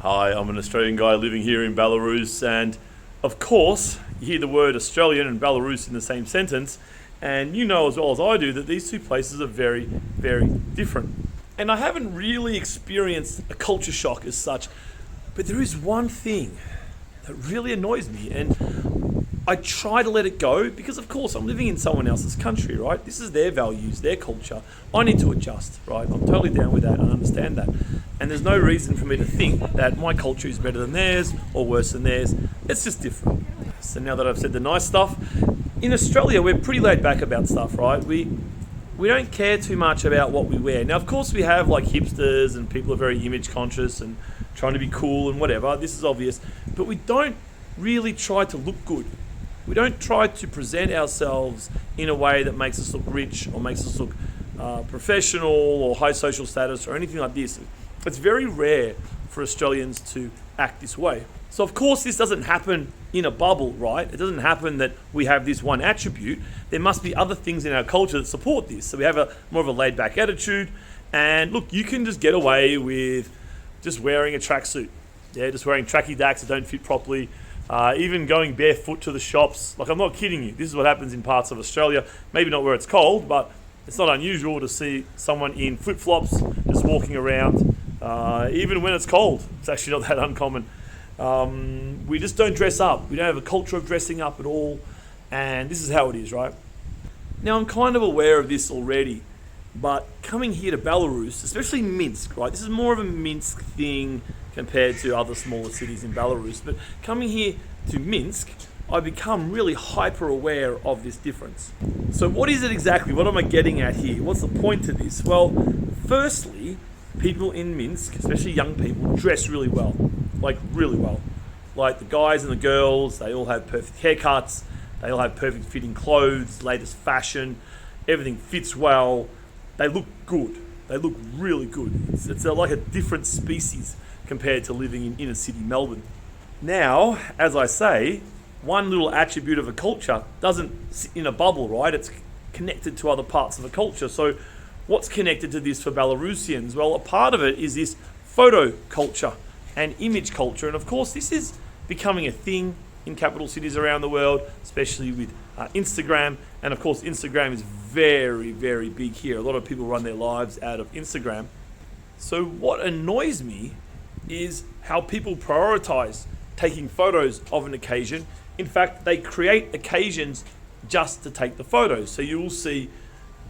Hi, I'm an Australian guy living here in Belarus, and of course, you hear the word Australian and Belarus in the same sentence, and you know as well as I do that these two places are very, very different. And I haven't really experienced a culture shock as such, but there is one thing that really annoys me, and I try to let it go because, of course, I'm living in someone else's country, right? This is their values, their culture. I need to adjust, right? I'm totally down with that. I understand that. And there's no reason for me to think that my culture is better than theirs or worse than theirs. It's just different. So now that I've said the nice stuff, in Australia, we're pretty laid back about stuff, right? We don't care too much about what we wear. Now, of course, we have like hipsters and people are very image conscious and trying to be cool and whatever. This is obvious. But we don't really try to look good. We don't try to present ourselves in a way that makes us look rich or makes us look professional or high social status or anything like this. It's very rare for Australians to act this way. So of course this doesn't happen in a bubble, right? It doesn't happen that we have this one attribute. There must be other things in our culture that support this. So we have a more of a laid back attitude. And look, you can just get away with just wearing a tracksuit. Yeah, just wearing tracky dacks that don't fit properly. Even going barefoot to the shops. Like, I'm not kidding you. This is what happens in parts of Australia. Maybe not where it's cold, but it's not unusual to see someone in flip-flops just walking around. Even when it's cold, it's actually not that uncommon. We just don't dress up. We don't have a culture of dressing up at all. And this is how it is, right? Now, I'm kind of aware of this already, but coming here to Belarus, especially Minsk, right? This is more of a Minsk thing compared to other smaller cities in Belarus. But coming here to Minsk, I become really hyper aware of this difference. So what is it exactly? What am I getting at here? What's the point to this? Well, firstly, people in Minsk, especially young people, dress really well. Like really well. Like the guys and the girls, they all have perfect haircuts, they all have perfect fitting clothes, latest fashion, everything fits well. They look good. They look really good. It's like a different species compared to living in inner city Melbourne. Now, as I say, one little attribute of a culture doesn't sit in a bubble, right? It's connected to other parts of the culture. So what's connected to this for Belarusians? Well, a part of it is this photo culture and image culture. And of course, this is becoming a thing in capital cities around the world, especially with Instagram. And of course, Instagram is very, very big here. A lot of people run their lives out of Instagram. So what annoys me is how people prioritize taking photos of an occasion. In fact, they create occasions just to take the photos. So you will see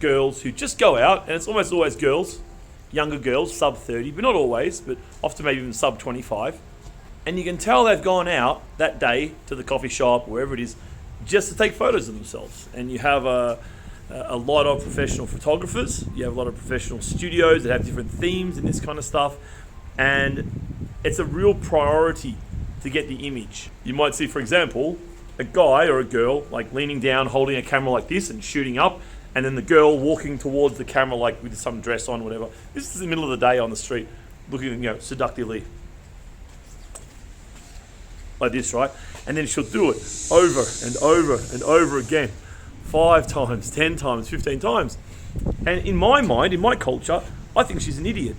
girls who just go out, and it's almost always girls, younger girls, sub 30, but not always, but often maybe even sub 25. And you can tell they've gone out that day to the coffee shop, wherever it is, just to take photos of themselves. And you have a lot of professional photographers, you have a lot of professional studios that have different themes and this kind of stuff. And it's a real priority to get the image. You might see, for example, a guy or a girl like leaning down, holding a camera like this and shooting up, and then the girl walking towards the camera like with some dress on, whatever. This is the middle of the day on the street, looking, seductively like this, right? And then she'll do it over and over and over again, 5 times, 10 times, 15 times. And in my mind, in my culture, I think she's an idiot,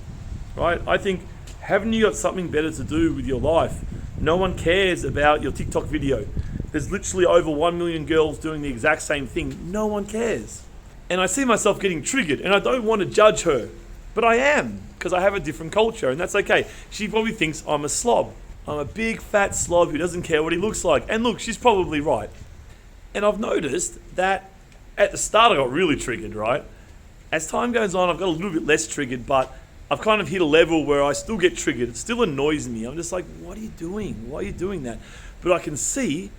right? I think, haven't you got something better to do with your life? No one cares about your TikTok video. There's literally over 1 million girls doing the exact same thing. No one cares. And I see myself getting triggered, and I don't want to judge her, but I am, because I have a different culture, and that's okay. She probably thinks I'm a slob. I'm a big fat slob who doesn't care what he looks like. And look, she's probably right. And I've noticed that at the start I got really triggered, right? As time goes on, I've got a little bit less triggered, but I've kind of hit a level where I still get triggered. It still annoys me. I'm just like, what are you doing? Why are you doing that? But I can see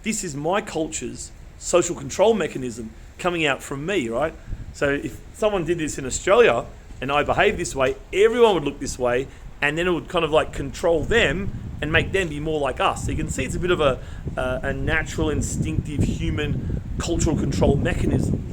this is my culture's social control mechanism coming out from me, right? So if someone did this in Australia and I behaved this way, everyone would look this way, and then it would kind of like control them and make them be more like us. So you can see it's a bit of a natural, instinctive, human cultural control mechanism.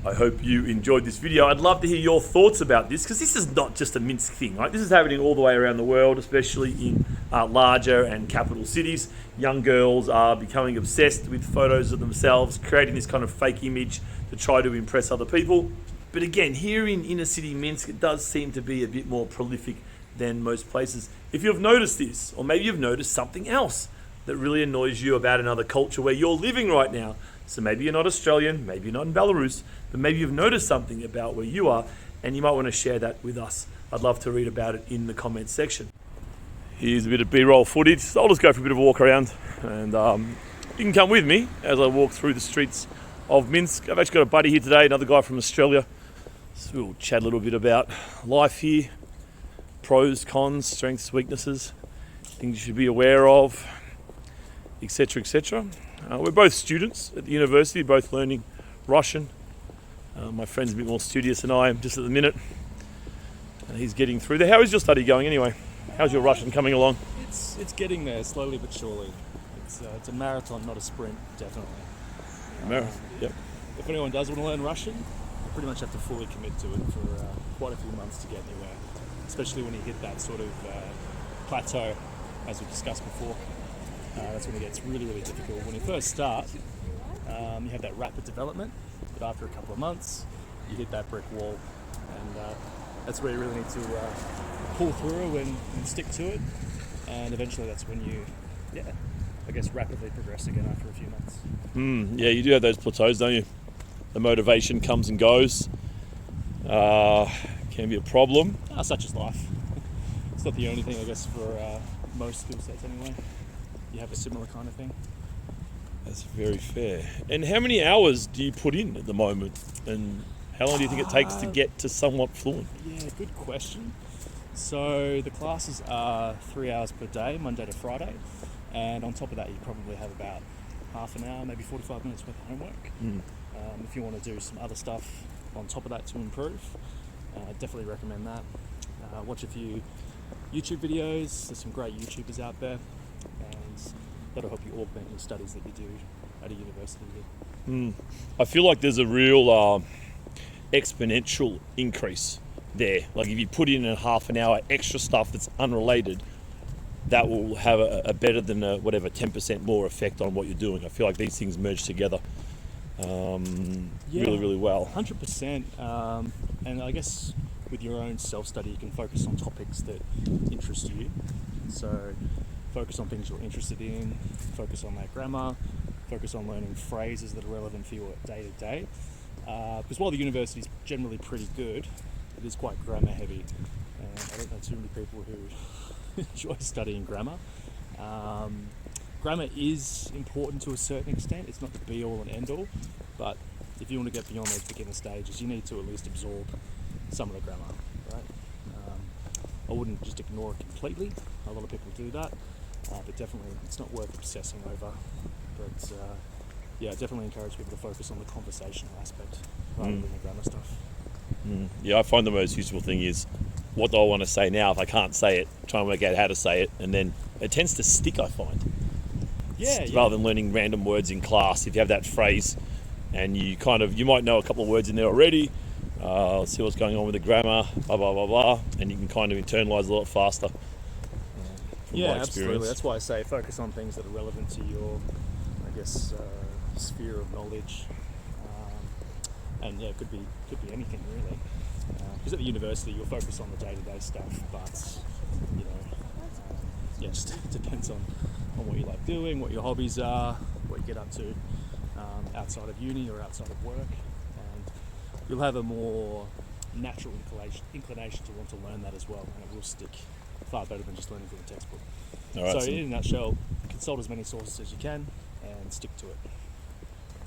I hope you enjoyed this video. I'd love to hear your thoughts about this, because this is not just a Minsk thing, right? This is happening all the way around the world, especially in larger and capital cities. Young girls are becoming obsessed with photos of themselves, creating this kind of fake image to try to impress other people. But again, here in inner city Minsk, it does seem to be a bit more prolific than most places. If you've noticed this, or maybe you've noticed something else that really annoys you about another culture where you're living right now. So maybe you're not Australian, maybe you're not in Belarus, but maybe you've noticed something about where you are, and you might want to share that with us. I'd love to read about it in the comments section. Here's a bit of B-roll footage. So I'll just go for a bit of a walk around, and you can come with me as I walk through the streets of Minsk. I've actually got a buddy here today, another guy from Australia. So we'll chat a little bit about life here, pros, cons, strengths, weaknesses, things you should be aware of, etc., etc. We're both students at the university, both learning Russian. My friend's a bit more studious than I am just at the minute. He's getting through there. How is your study going anyway? How's your Russian coming along? It's getting there, slowly but surely. It's a marathon, not a sprint, definitely. Yep. If anyone does want to learn Russian, you pretty much have to fully commit to it for quite a few months to get anywhere, especially when you hit that sort of plateau, as we discussed before. That's when it gets really, really difficult. When you first start, you have that rapid development, but after a couple of months, you hit that brick wall, and that's where you really need to pull through and stick to it, and eventually that's when you, rapidly progress again after a few months. Yeah, you do have those plateaus, don't you? The motivation comes and goes. Can be a problem. Such is life. It's not the only thing, I guess, for most skill sets anyway. You have a similar kind of thing. That's very fair. And how many hours do you put in at the moment? And how long do you think it takes to get to somewhat fluent? Yeah, good question. So the classes are 3 hours per day, Monday to Friday. And on top of that, you probably have about half an hour, maybe 45 minutes worth of homework. If you want to do some other stuff on top of that to improve, definitely recommend that. Watch a few YouTube videos. There's some great YouTubers out there, and that'll help you augment your studies that you do at a university here. I feel like there's a real exponential increase there. Like if you put in a half an hour extra stuff that's unrelated, that will have a better than a 10% more effect on what you're doing. I feel like these things merge together really, really well. 100%. And I guess with your own self-study, you can focus on topics that interest you. So focus on things you're interested in, focus on that grammar, focus on learning phrases that are relevant for your day-to-day. Because while the university is generally pretty good, it is quite grammar heavy. And I don't know too many people who enjoy studying grammar. Grammar is important to a certain extent. It's not the be-all and end-all, but if you want to get beyond those beginner stages, you need to at least absorb some of the grammar, right? I wouldn't just ignore it completely. A lot of people do that, but definitely it's not worth obsessing over. But definitely encourage people to focus on the conversational aspect rather than the grammar stuff. Yeah, I find the most useful thing is, what do I want to say now? If I can't say it, try and work out how to say it, and then it tends to stick, I find. Rather than learning random words in class, if you have that phrase and you might know a couple of words in there already, see what's going on with the grammar, blah, blah, blah, blah, and you can kind of internalise a lot faster. Absolutely. That's why I say focus on things that are relevant to your, sphere of knowledge. And it could be anything really. Because at the university you'll focus on the day-to-day stuff, but it just depends on what you like doing, what your hobbies are, what you get up to outside of uni or outside of work, and you'll have a more natural inclination to want to learn that as well, and it will stick far better than just learning from a textbook. So in a nutshell, consult as many sources as you can and stick to it.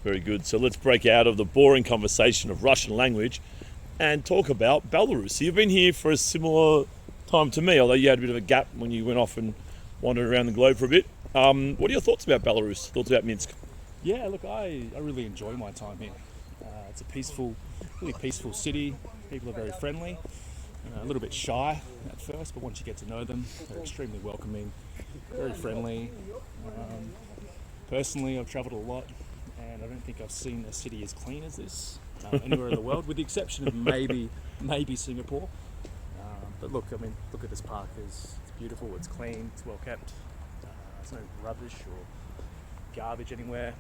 Very good. So let's break out of the boring conversation of Russian language and talk about Belarus. So you've been here for a similar time to me, although you had a bit of a gap when you went off and wandered around the globe for a bit. What are your thoughts about Belarus? Thoughts about Minsk? Yeah, look, I really enjoy my time here. It's a really peaceful city. People are very friendly. A little bit shy at first, but once you get to know them, they're extremely welcoming, very friendly. Personally, I've travelled a lot, and I don't think I've seen a city as clean as this anywhere in the world, with the exception of maybe Singapore. But look at this park. It's beautiful, it's clean, it's well kept. There's no rubbish or garbage anywhere.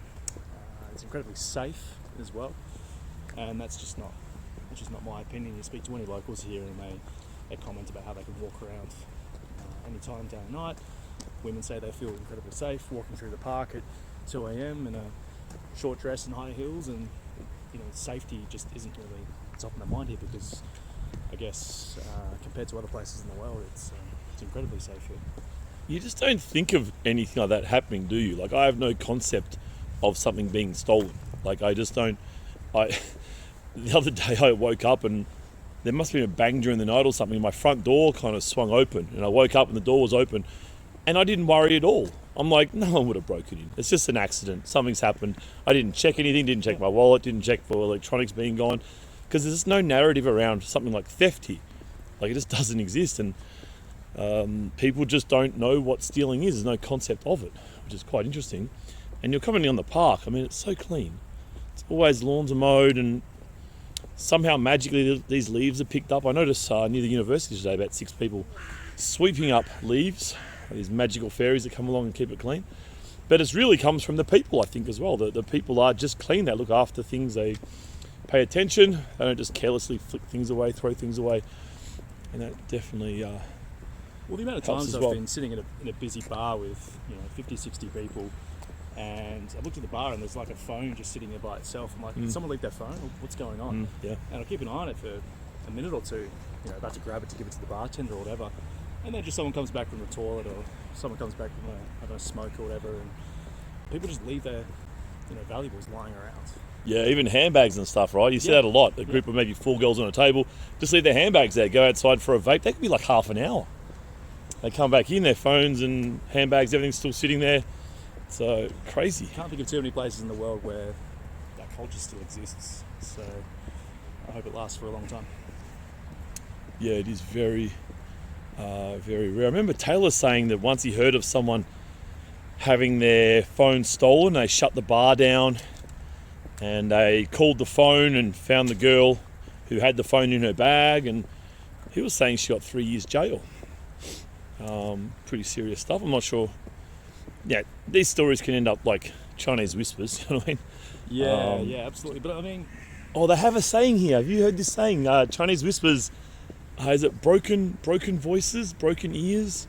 It's incredibly safe as well, and that's just not my opinion. You speak to any locals here and they comment about how they can walk around any time, day or night. Women say they feel incredibly safe walking through the park at 2 a.m. in a short dress and high heels, and safety just isn't really top of their mind here because I guess compared to other places in the world, it's incredibly safe here. You just don't think of anything like that happening, do you? Like, I have no concept of something being stolen. Like, I just don't. The other day I woke up and there must have been a bang during the night or something. My front door kind of swung open and I woke up and the door was open and I didn't worry at all. I'm like, no one would have broken in. It's just an accident. Something's happened. I didn't check anything, didn't check my wallet, didn't check for electronics being gone, because there's no narrative around something like theft here. Like, it just doesn't exist, and people just don't know what stealing is. There's no concept of it, which is quite interesting. And you're commenting on the park. I mean, it's so clean. It's always lawns are mowed, and somehow magically these leaves are picked up. I noticed near the university today about 6 people sweeping up leaves, these magical fairies that come along and keep it clean. But it really comes from the people, I think, as well. The people are just clean. They look after things. They pay attention. They don't just carelessly flick things away, throw things away. And that definitely well, the amount of times I've been sitting in a busy bar with 50, 60 people, and I looked at the bar and there's like a phone just sitting there by itself. I'm like, did someone leave their phone? What's going on? Yeah. And I keep an eye on it for a minute or two, about to grab it to give it to the bartender or whatever. And then just someone comes back from the toilet or someone comes back from a smoke or whatever, and people just leave their valuables lying around. Yeah, even handbags and stuff, right? You see that a lot. A group of maybe 4 girls on a table just leave their handbags there, go outside for a vape. That could be like half an hour. They come back in, their phones and handbags, everything's still sitting there. So crazy. Can't think of too many places in the world where that culture still exists. So I hope it lasts for a long time. Yeah, it is very, very rare. I remember Taylor saying that once he heard of someone having their phone stolen, they shut the bar down and they called the phone and found the girl who had the phone in her bag, and he was saying she got 3 years jail. Pretty serious stuff. I'm not sure. Yeah, these stories can end up like Chinese whispers, you know what I mean? Yeah, absolutely. But I mean... Oh, they have a saying here. Have you heard this saying? Chinese whispers, is it broken voices, broken ears,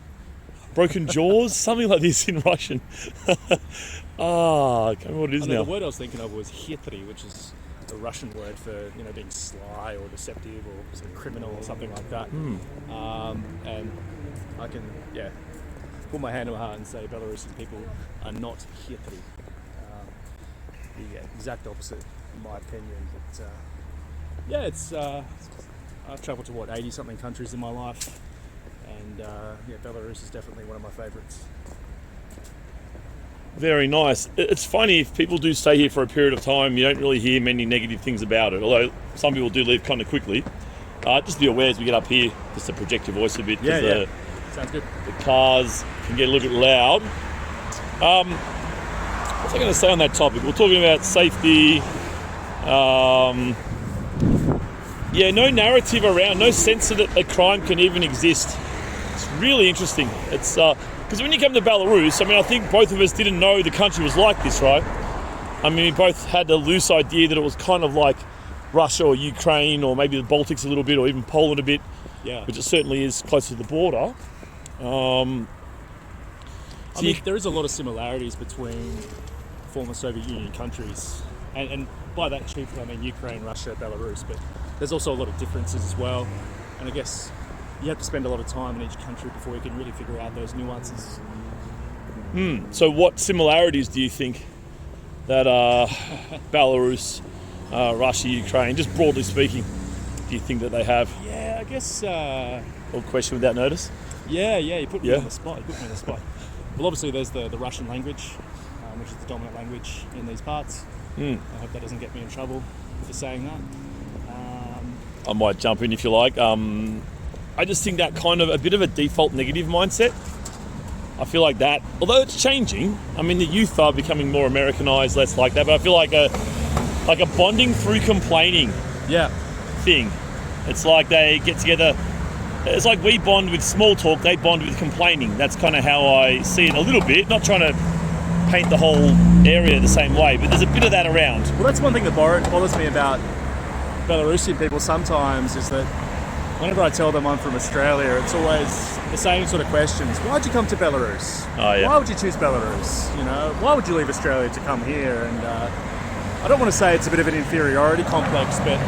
broken jaws? Something like this in Russian. I can't remember what it is now. The word I was thinking of was hitri, which is a Russian word for, being sly or deceptive or sort of criminal or something like that. And I can, put my hand on my heart and say Belarusian people are not hitri. The exact opposite, in my opinion. But it's I've travelled to 80 something countries in my life, and Belarus is definitely one of my favourites. Very nice. It's funny, if people do stay here for a period of time, you don't really hear many negative things about it, although some people do leave kind of quickly. Just be aware as we get up here, just to project your voice a bit. Sounds good. The cars can get a little bit loud. What's I going to say on that topic? We're talking about safety. No narrative around, no sense that a crime can even exist. It's really interesting. It's because when you come to Belarus, I think both of us didn't know the country was like this, right? We both had a loose idea that it was kind of like Russia or Ukraine or maybe the Baltics a little bit or even Poland a bit, which it certainly is close to the border. There is a lot of similarities between former Soviet Union countries, and by that chiefly I mean Ukraine, Russia, Belarus, but there's also a lot of differences as well, and I guess you have to spend a lot of time in each country before you can really figure out those nuances. So what similarities do you think that Belarus, Russia, Ukraine, just broadly speaking, do you think that they have? Yeah, I guess... All question without notice? Yeah, you put me on the spot. Well, obviously there's the Russian language, which is the dominant language in these parts. I hope that doesn't get me in trouble for saying that. I might jump in if you like. I just think that kind of a bit of a default negative mindset. I feel like that, although it's changing. The youth are becoming more Americanized, less like that. But I feel like a bonding through complaining thing. It's like they get together. It's like we bond with small talk, they bond with complaining. That's kind of how I see it a little bit. Not trying to paint the whole area the same way, but there's a bit of that around. Well, that's one thing that bothers me about Belarusian people sometimes, is that Whenever I tell them I'm from Australia, it's always the same sort of questions. Why'd you come to Belarus? Oh, yeah. Why would you choose Belarus? You know, why would you leave Australia to come here? And I don't want to say it's a bit of an inferiority complex, but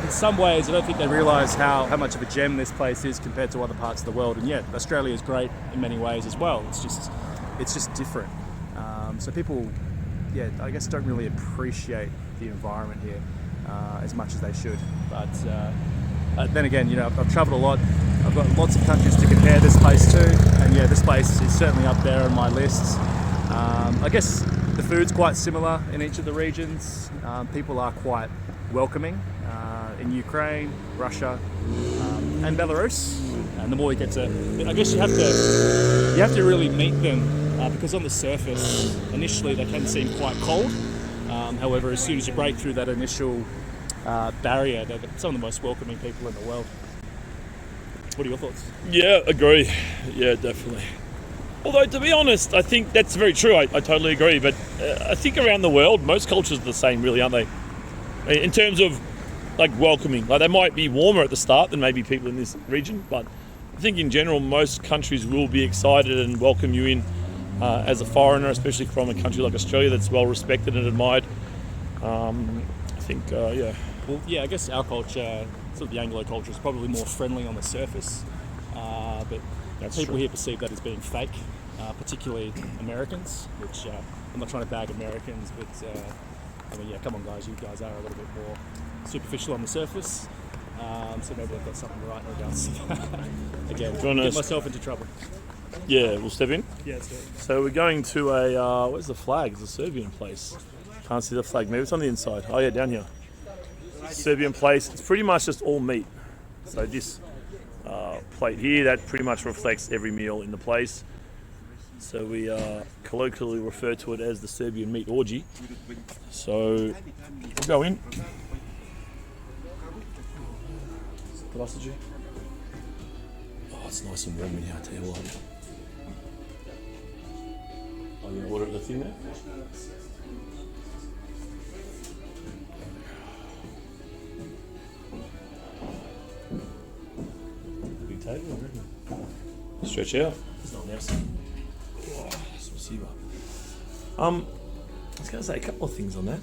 in some ways I don't think they realise how much of a gem this place is compared to other parts of the world. And yet Australia is great in many ways as well. It's just different. So people, yeah, I guess don't really appreciate the environment here as much as they should. But then again, you know, I've travelled a lot. I've got lots of countries to compare this place to, and yeah, this place is certainly up there on my list. I guess the food's quite similar in each of the regions. People are quite welcoming in Ukraine, Russia, and Belarus. And the more you get to, I guess you have to really meet them because on the surface, initially they can seem quite cold. However, as soon as you break through that initial barrier, they're some of the most welcoming people in the world. What are your thoughts? Yeah, agree. Yeah, definitely. Although, to be honest, I think that's very true. I totally agree. But I think around the world, most cultures are the same, really, aren't they? In terms of, like, welcoming. Like, they might be warmer at the start than maybe people in this region. But I think, in general, most countries will be excited and welcome you in as a foreigner, especially from a country like Australia that's well respected and admired. I think, yeah. Well, yeah, I guess our culture, sort of the Anglo culture, is probably more friendly on the surface. But That's people true. here perceive that as being fake, particularly Americans, which I'm not trying to bag Americans, but I mean, yeah, come on guys, you guys are a little bit more superficial on the surface. So maybe I've got something right in regards to that. Again, get myself into trouble. Yeah, we'll step in. Yeah, let's do it. So we're going to a, where's the flag? It's a Serbian place. Can't see the flag. Maybe it's on the inside. Oh yeah, down here. Serbian place. It's pretty much just all meat. So this plate here, that pretty much reflects every meal in the place. So we colloquially refer to it as the Serbian meat orgy. So we'll go in. Здравствуйте. Oh, it's nice and warm in here, I tell you what. Oh, you ordered the thing there? Big table, I reckon. Stretch out. It's not nice. Oh, спасибо. I was going to say a couple of things on that.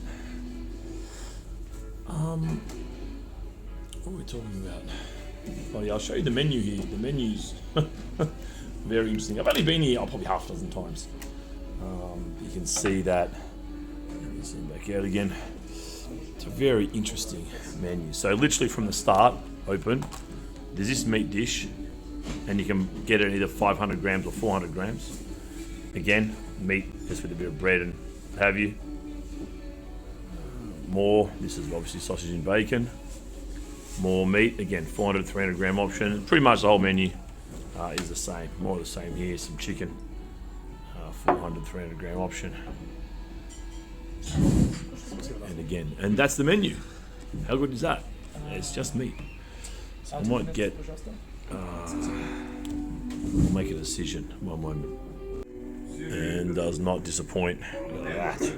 What are we talking about? Oh yeah, I'll show you the menu here. The menu's very interesting. I've only been here probably half a dozen times. You can see that. Let me zoom back out again. It's a very interesting menu. So literally from the start, open, there's this meat dish, and you can get it either 500 grams or 400 grams. Again, meat just with a bit of bread and what have you. More. This is obviously sausage and bacon. More meat, again, 400, 300 gram option. Pretty much the whole menu is the same. More of the same here. Some chicken, 400, 300 gram option. And again, and that's the menu. How good is that? It's just meat. So I might get, I'll make a decision. One moment. And does not disappoint. Look at that.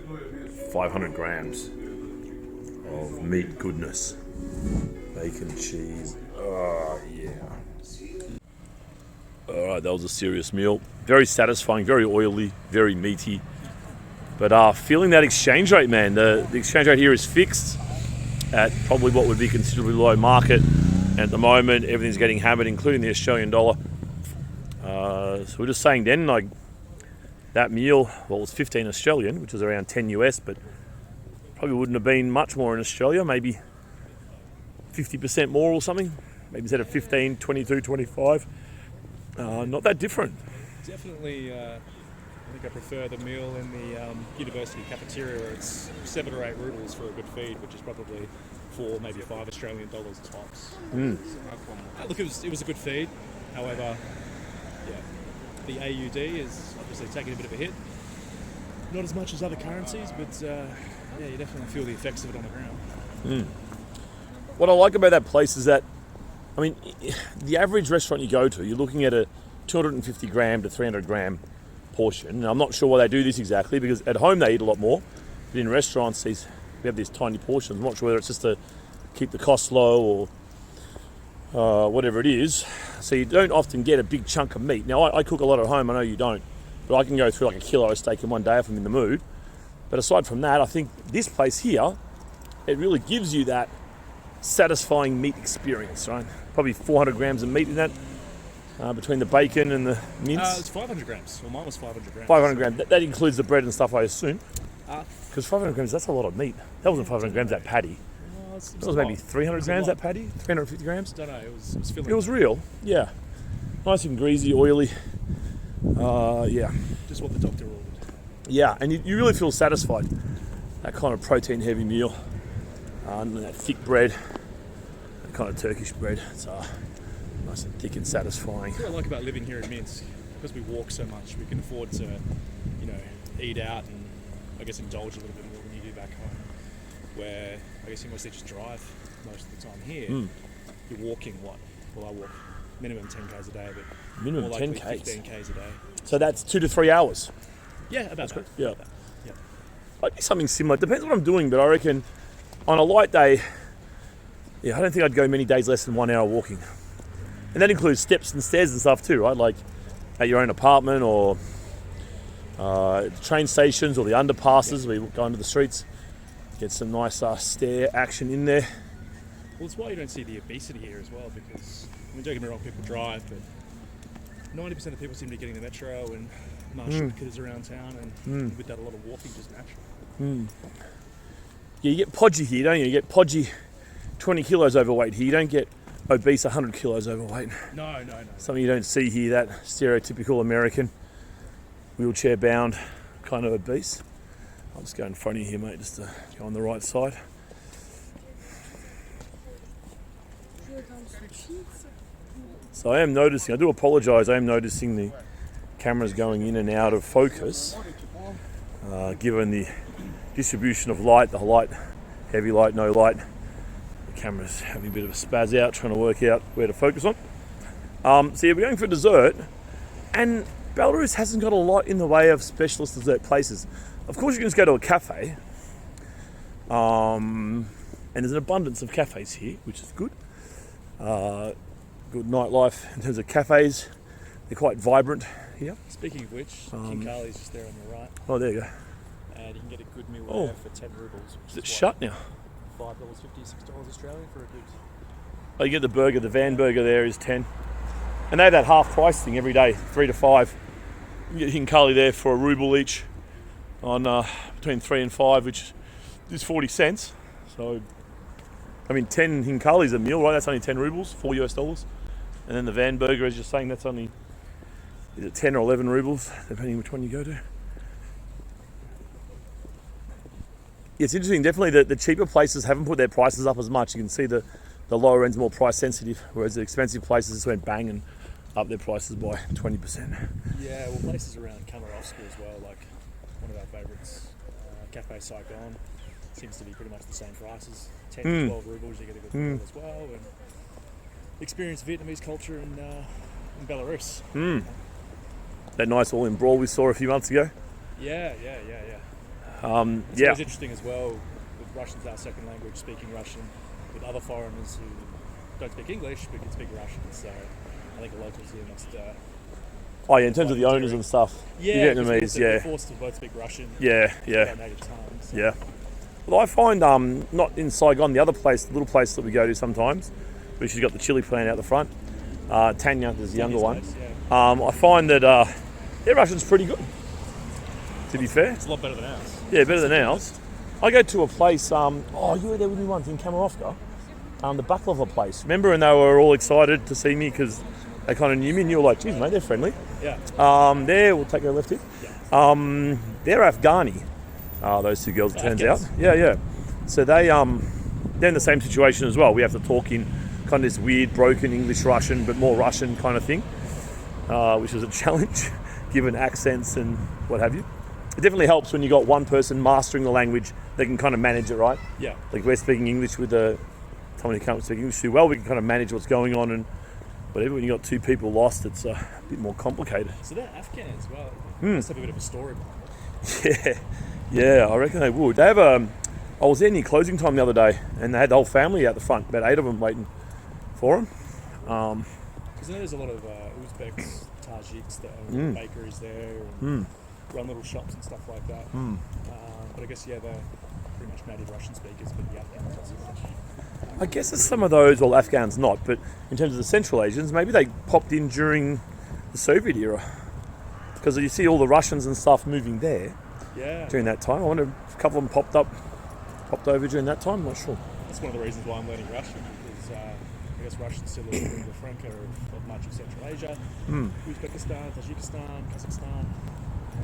500 grams of meat goodness. Bacon, cheese. Oh, yeah. Alright, that was a serious meal. Very satisfying, very oily, very meaty. But feeling that exchange rate, man. The exchange rate here is fixed at probably what would be considerably low market. And at the moment, everything's getting hammered, including the Australian dollar. So we're just saying then, like, that meal, well, it was 15 Australian, which is around 10 US, but probably wouldn't have been much more in Australia, maybe 50% more or something. Maybe instead of 15, 22, 25. Not that different. Definitely, I think I prefer the meal in the university cafeteria where it's 7 or 8 rubles for a good feed, which is probably 4, maybe 5 Australian dollars tops. Look, it was a good feed. However, yeah, the AUD is obviously taking a bit of a hit. Not as much as other currencies, but yeah, you definitely feel the effects of it on the ground. What I like about that place is that, I mean, the average restaurant you go to, you're looking at a 250 gram to 300 gram portion. And I'm not sure why they do this exactly, because at home they eat a lot more. But in restaurants, we have these tiny portions. I'm not sure whether it's just to keep the costs low or whatever it is. So you don't often get a big chunk of meat. Now, I cook a lot at home, I know you don't, but I can go through like a kilo of steak in one day if I'm in the mood. But aside from that, I think this place here, it really gives you that satisfying meat experience, right? Probably 400 grams of meat in that, between the bacon and the mince. It's 500 grams. Well, mine was 500 grams. 500 grams. That includes the bread and stuff, I assume. Uh, Because 500 grams, that's a lot of meat. That wasn't 500 grams, that patty. That was maybe 300 grams, that patty? 350 grams? I don't know, it was filling. It was real, yeah. Nice and greasy, oily. Yeah. Just what the doctor ordered. Yeah, and you really feel satisfied. That kind of protein-heavy meal. And that thick bread. That kind of Turkish bread. It's nice and thick and satisfying. What I like about living here in Minsk, because we walk so much, we can afford to, eat out and I guess indulge a little bit more than you do back home. Where I guess you mostly just drive most of the time. Here, you're walking what? Well, I walk minimum 10 k's a day, but Minimum more 10 likely k's? 15 k's a day. So that's 2 to 3 hours. Yeah, about that. Yeah. About that. Yeah. I'd do something similar. Depends what I'm doing, but I reckon on a light day, I don't think I'd go many days less than 1 hour walking. And that includes steps and stairs and stuff too, right? Like at your own apartment or train stations or the underpasses where you go into the streets. Get some nice stair action in there. Well, it's why you don't see the obesity here as well, because, don't get me wrong, people drive, but 90% of people seem to be getting the metro and marshrutkers around town, and with that, a lot of walking just natural. Yeah, you get podgy here, don't you? You get podgy 20 kilos overweight here. You don't get obese 100 kilos overweight. No. Something you don't see here, that stereotypical American wheelchair-bound kind of obese. I'll just go in front of you here, mate, just to go on the right side. So I am noticing, I do apologise, I am noticing the cameras going in and out of focus, given the distribution of light, the light, heavy light, no light. The camera's having a bit of a spaz out, trying to work out where to focus on. So yeah, we're going for dessert, and Belarus hasn't got a lot in the way of specialist dessert places. Of course, you can just go to a cafe, and there's an abundance of cafes here, which is good. Good nightlife in terms of cafes. They're quite vibrant here. Speaking of which, King Carly's just there on your right, Oh, there you go. and you can get a good meal there for 10 rubles. Is it shut now? $5.50, $6 Australian for a good. Oh, you get the burger. The van burger there is 10, and they have that half price thing every day, 3 to 5. You can get hinkali there for a ruble each, on between 3 and 5, which is 40 cents. So, I mean, 10 hinkalis a meal, right? That's only 10 rubles, $4 US. And then the van burger, as you're saying, that's only, is it 10 or 11 rubles, depending which one you go to. Yeah, it's interesting. Definitely the cheaper places haven't put their prices up as much. You can see the lower end's more price sensitive, whereas the expensive places just went bang and up their prices by 20%. Yeah, well, places around Kamarovsky as well, like one of our favourites, Cafe Saigon, seems to be pretty much the same prices. 10 to 12 rubles, you get a good meal as well. And experience Vietnamese culture in Belarus. That nice all-in brawl we saw a few months ago. Yeah. It's Yeah. always interesting as well, with Russian's our second language, speaking Russian, with other foreigners who don't speak English but can speak Russian. So I think the locals here must... Oh yeah, in terms of the owners and stuff. Yeah, the Vietnamese, we're forced to both speak Russian. Yeah. Our native tongue. So. Yeah. Well, I find, not in Saigon, the other place, the little place that we go to sometimes, which has got the chili plant out the front, Tanya, there's the younger one. Place, yeah. I find that their Russian's pretty good, to be fair. It's a lot better than ours. Yeah, better than ours. I go to a place, you were there with me once in Kamarovka, the baklava place. Remember, and they were all excited to see me because they kind of knew me, and you were like, geez, mate, they're friendly. Yeah. There, we'll take a left here. Yeah. They're Afghani, those two girls, it turns out. Afghans. Yeah. So they're in the same situation as well. We have to talk in kind of this weird, broken English-Russian, but more Russian kind of thing, which was a challenge, given accents and what have you. It definitely helps when you got one person mastering the language, they can kind of manage it, right? Yeah. Like we're speaking English with someone who can't speak English too well, we can kind of manage what's going on and whatever. When you got two people lost, it's a bit more complicated. So they're Afghan as well. They must have a bit of a story behind it. Yeah, I reckon they would. They have I was there near closing time the other day, and they had the whole family out the front, about 8 of them waiting for them. Because there's a lot of Uzbeks, Tajiks that own bakeries there and run little shops and stuff like that. But I guess, yeah, they're pretty much native Russian speakers, but the Afghans not so much. I guess it's some of those, well, Afghans not, but in terms of the Central Asians, maybe they popped in during the Soviet era. Because you see all the Russians and stuff moving there during that time. I wonder if a couple of them popped over during that time, I'm not sure. That's one of the reasons why I'm learning Russian, because I guess Russian's still a lingua franca of much of Central Asia. Uzbekistan, Tajikistan, Kazakhstan,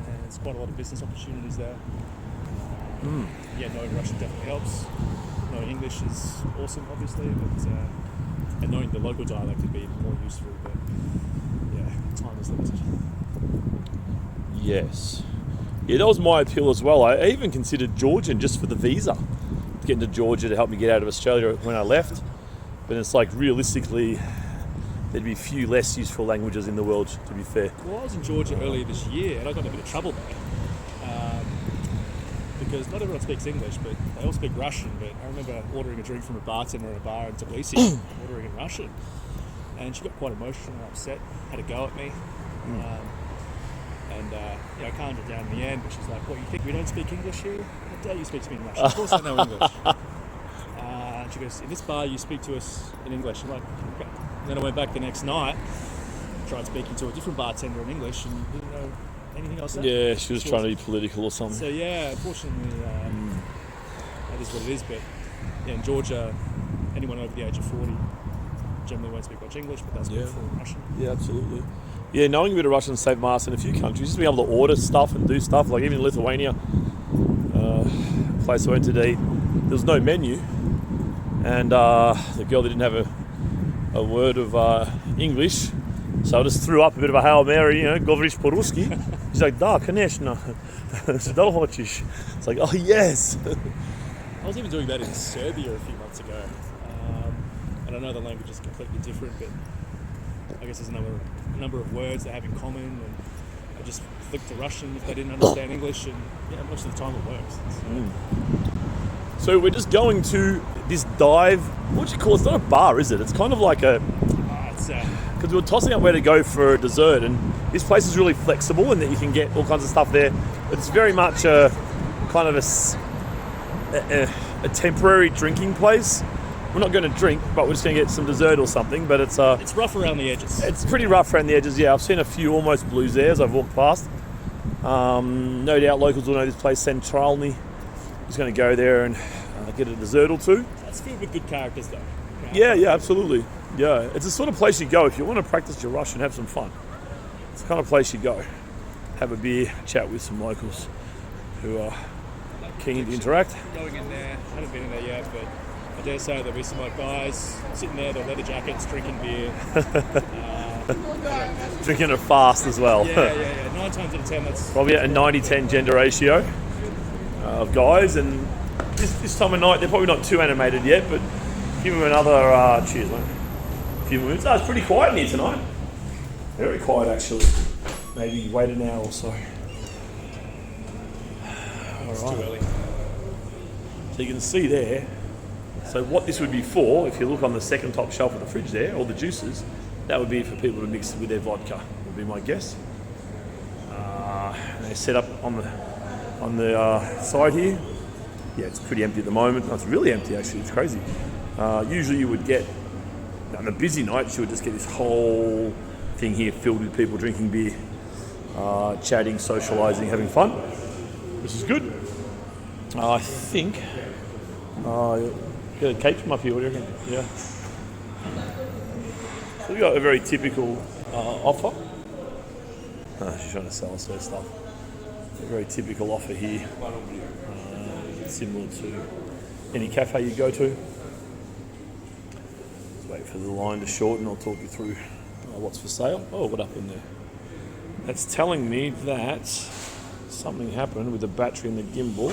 and there's quite a lot of business opportunities there. Yeah, knowing Russian definitely helps. Knowing English is awesome, obviously, but and knowing the local dialect would be more useful, but yeah, time is limited. Yes. Yeah, that was my appeal as well. I even considered Georgian just for the visa, to get into Georgia to help me get out of Australia when I left. But it's like, realistically, there'd be few less useful languages in the world, to be fair. Well, I was in Georgia earlier this year, and I got in a bit of trouble there. Because not everyone speaks English, but they all speak Russian. But I remember ordering a drink from a bartender at a bar in Tbilisi, ordering in Russian. And she got quite emotional and upset, had a go at me. I calmed her down in the end, but she's like, "What, you think we don't speak English here? How dare you speak to me in Russian? Of course I know English." And she goes, "In this bar you speak to us in English." I'm like, "Okay." And then I went back the next night, tried speaking to a different bartender in English, and didn't know anything else. Yeah, she was trying to be political or something. So yeah, unfortunately, that is what it is. But yeah, in Georgia, anyone over the age of 40 generally won't speak much English, but that's good for Russian. Yeah, absolutely. Yeah, knowing a bit of Russian saved my ass in a few countries. Just being able to order stuff and do stuff, like even in Lithuania, a place I went to eat, there was no menu, and the girl that didn't have a word of English, so I just threw up a bit of a Hail Mary, говоришь по-русски? She's like, "Да, конечно." Что хочешь? It's like, oh yes. I was even doing that in Serbia a few months ago, and I know the language is completely different, but I guess there's a number of words they have in common, and I just flicked to Russian if they didn't understand English, and yeah, most of the time it works. So we're just going to this dive. What do you call it? It's not a bar, is it? It's kind of like a... Because we were tossing up where to go for dessert, and this place is really flexible in that you can get all kinds of stuff there. But it's very much a kind of a temporary drinking place. We're not going to drink, but we're just going to get some dessert or something. But it's rough around the edges. It's pretty rough around the edges. Yeah, I've seen a few almost blues there as I've walked past. No doubt locals will know this place, Centralny. Just going to go there and get a dessert or two. It's filled with good characters, though. Yeah, absolutely. Yeah, it's the sort of place you go if you want to practice your Russian, have some fun. It's the kind of place you go. Have a beer, chat with some locals who are keen to interact. Going in there, I haven't been in there yet, but I dare say there'll be some guys sitting there, their leather jackets, drinking beer. Drinking it fast as well. Yeah. 9 times out of 10, that's... Probably at a 90-10 gender ratio of guys, and this time of night, they're probably not too animated yet, but give them another... cheers, mate. A few minutes. It's pretty quiet in here tonight. Very quiet, actually. Maybe wait an hour or so. It's too early. So you can see there. So what this would be for, if you look on the second top shelf of the fridge there, all the juices, that would be for people to mix with their vodka, would be my guess. They set up on the side here. Yeah, it's pretty empty at the moment. No, it's really empty actually, it's crazy. Usually you would get, on a busy night, you would just get this whole thing here filled with people drinking beer, chatting, socialising, having fun, which is good. I think, get a cake from up here, what do you reckon? Yeah. So we got a very typical offer. She's trying to sell us her stuff. A very typical offer here, similar to any cafe you go to. Let's wait for the line to shorten. I'll talk you through what's for sale. Oh, what happened there? That's telling me that something happened with the battery and the gimbal.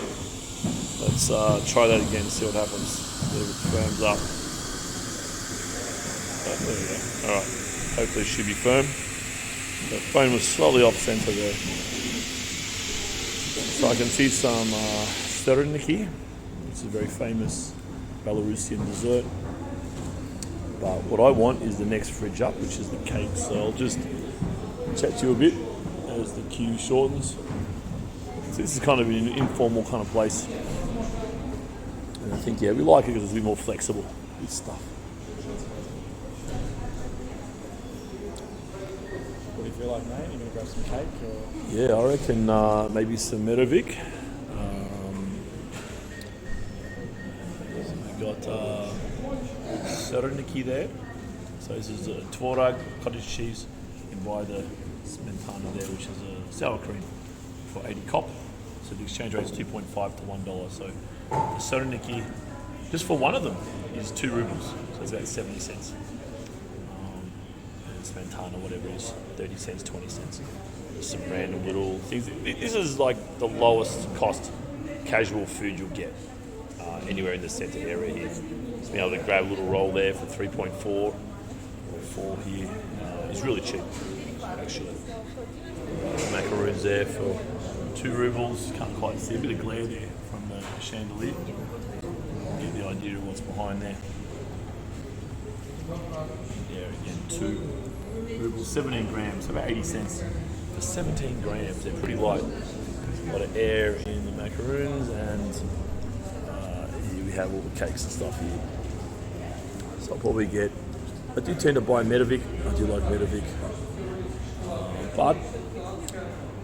Let's try that again, see what happens. See if it firms up. Oh, there we go. Alright, hopefully it should be firm. The phone was slightly off centre there. So I can see some serniki, which is a very famous Belarusian dessert. But what I want is the next fridge up, which is the cake. So I'll just chat to you a bit as the queue shortens. So this is kind of an informal kind of place. And I think, yeah, we like it because it's a bit more flexible with stuff. What do you feel like, mate? You gonna grab some cake or? Yeah, I reckon maybe some Medovic. So we got Sereniki there. So this is tvorog, cottage cheese, and buy the smetana there, which is a sour cream for 80 kop. So the exchange rate is 2.5 to $1. So the Sereniki, just for one of them, is 2 rubles. So it's about 70 cents. And smetana, whatever it is, 30 cents, 20 cents. Just some random little things. This is like the lowest cost casual food you'll get anywhere in the centre area here. So being able to grab a little roll there for 3.4 or 4 here is really cheap, actually. Macaroons there for 2 rubles. Can't quite see a bit of glare there from the chandelier. Get the idea of what's behind there. There again, 2 rubles, 17 grams, so about 80 cents for 17 grams. They're pretty light. A lot of air in the macaroons, and here we have all the cakes and stuff here. So I'll probably get. I do tend to buy Medovic. I do like Medovic, but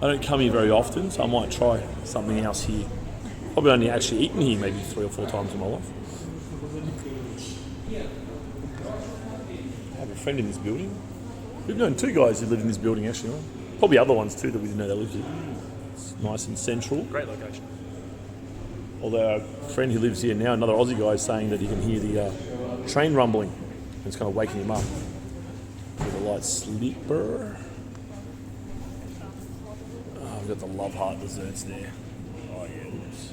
I don't come here very often, so I might try something else here. Probably only actually eaten here maybe 3 or 4 times in my life. I have a friend in this building. We've known 2 guys who live in this building actually. Right? Probably other ones too that we didn't know they lived here. It's nice and central. Great location. Although our friend who lives here now, another Aussie guy, is saying that he can hear the train rumbling. And it's kind of waking him up. With a light sleeper. We've got the Love Heart desserts there. Oh yeah, there's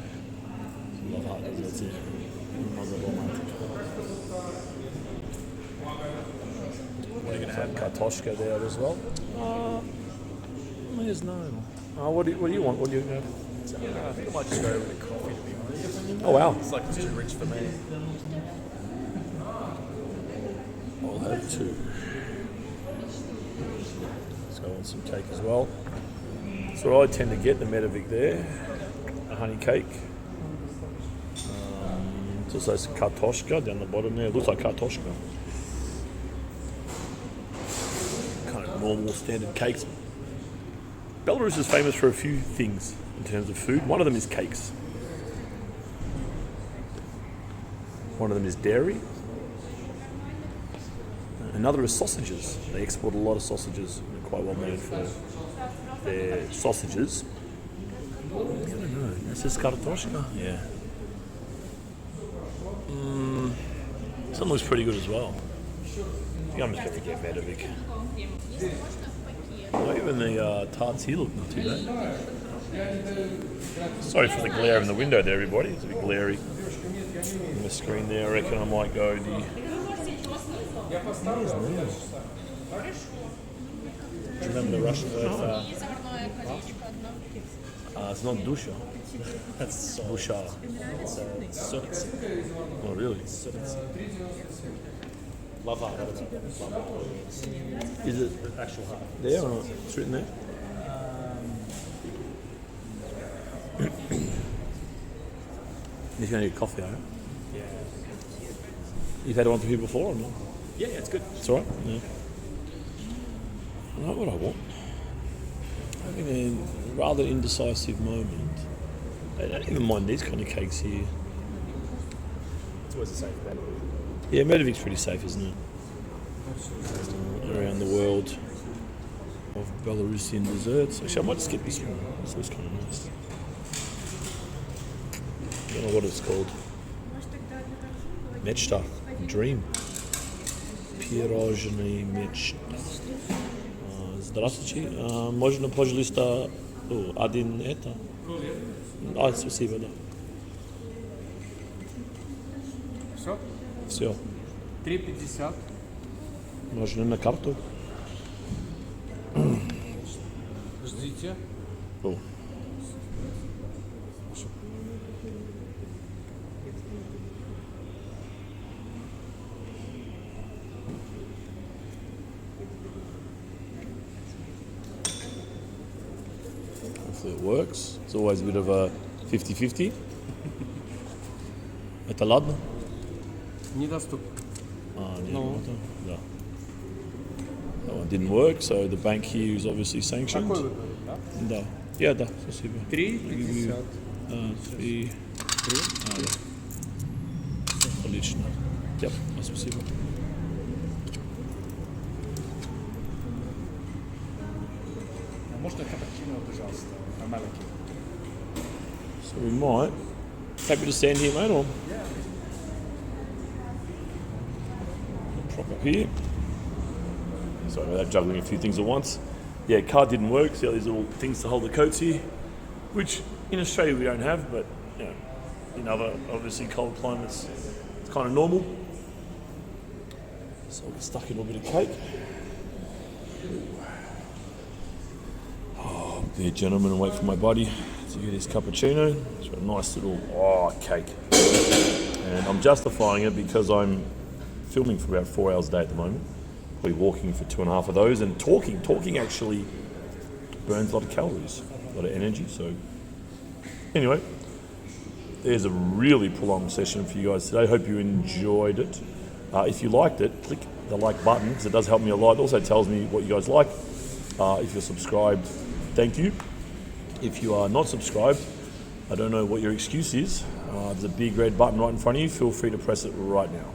Love Heart desserts here. What are you gonna have? Kartoshka there as well. There's no. What do you want? What do you have? I think I might just go with a coffee, to be honest. Oh wow. It's like too rich for me. I'll have 2. So I want some cake as well. That's what I tend to get, the Medovic there. A honey cake. It's also some kartoshka down the bottom there. It looks like kartoshka. Kind of normal standard cakes. Belarus is famous for a few things in terms of food. One of them is cakes. One of them is dairy. Another is sausages. They export a lot of sausages. They're quite well known for their sausages. I don't know. This is kartoshka. Yeah. Some looks pretty good as well. I think I'm just going to get Medovic. Oh, even the tarts here look not too bad. Sorry for the glare in the window there, everybody. It's a bit glary on the screen there. I reckon I might go the... Do you remember the Russian word for it's not dusha. that's Busha. It's sudetsi. Oh, really? Sudetsi. Love heart. What about love heart? Is it The actual heart. there or not? It's written there? You're going to need coffee, are you? Yeah. You've had one from here before or not? Yeah, it's good. It's alright? Yeah. I know what I want. I'm having a rather indecisive moment. I don't even mind these kind of cakes here. It's always a safe bet. Yeah, Medovic's pretty safe, isn't it? Around the world of Belarusian desserts. Actually, I might just get this one. This looks kind of nice. I don't know what it's called. Mechta. Dream. Пирожные мечта. Здравствуйте. Можно, пожалуйста, один это? Спасибо, да. Все? Все. 3,50. Можно на карту? Ждите. О. Hopefully it works. It's always a bit of a 50-50. Это ладно? Недоступно. No. Да. That one didn't work, so the bank here is obviously sanctioned. Какой вы говорите, да? Да. Я, да, спасибо. 3,50. 3. Да. Отлично. Yep, спасибо. Можно капучино, пожалуйста, маленький? So we might. Happy to stand here, mate, or? Prop up here. Sorry about that, juggling a few things at once. Yeah, card didn't work. See all these little things to hold the coats here, which in Australia we don't have, but you know, in other obviously cold climates, it's kind of normal. So I'll get stuck in a little bit of cake. Oh, be a gentleman and wait for my buddy to get his cappuccino. It's got a nice little cake, and I'm justifying it because I'm filming for about 4 hours a day at the moment. Probably walking for 2.5 of those, and talking actually burns a lot of calories, a lot of energy. So anyway, there's a really prolonged session for you guys today. Hope you enjoyed it. If you liked it, click the like button because it does help me a lot. It also tells me what you guys like. If you're subscribed, thank you. If you are not subscribed, I don't know what your excuse is. There's a big red button right in front of you. Feel free to press it right now.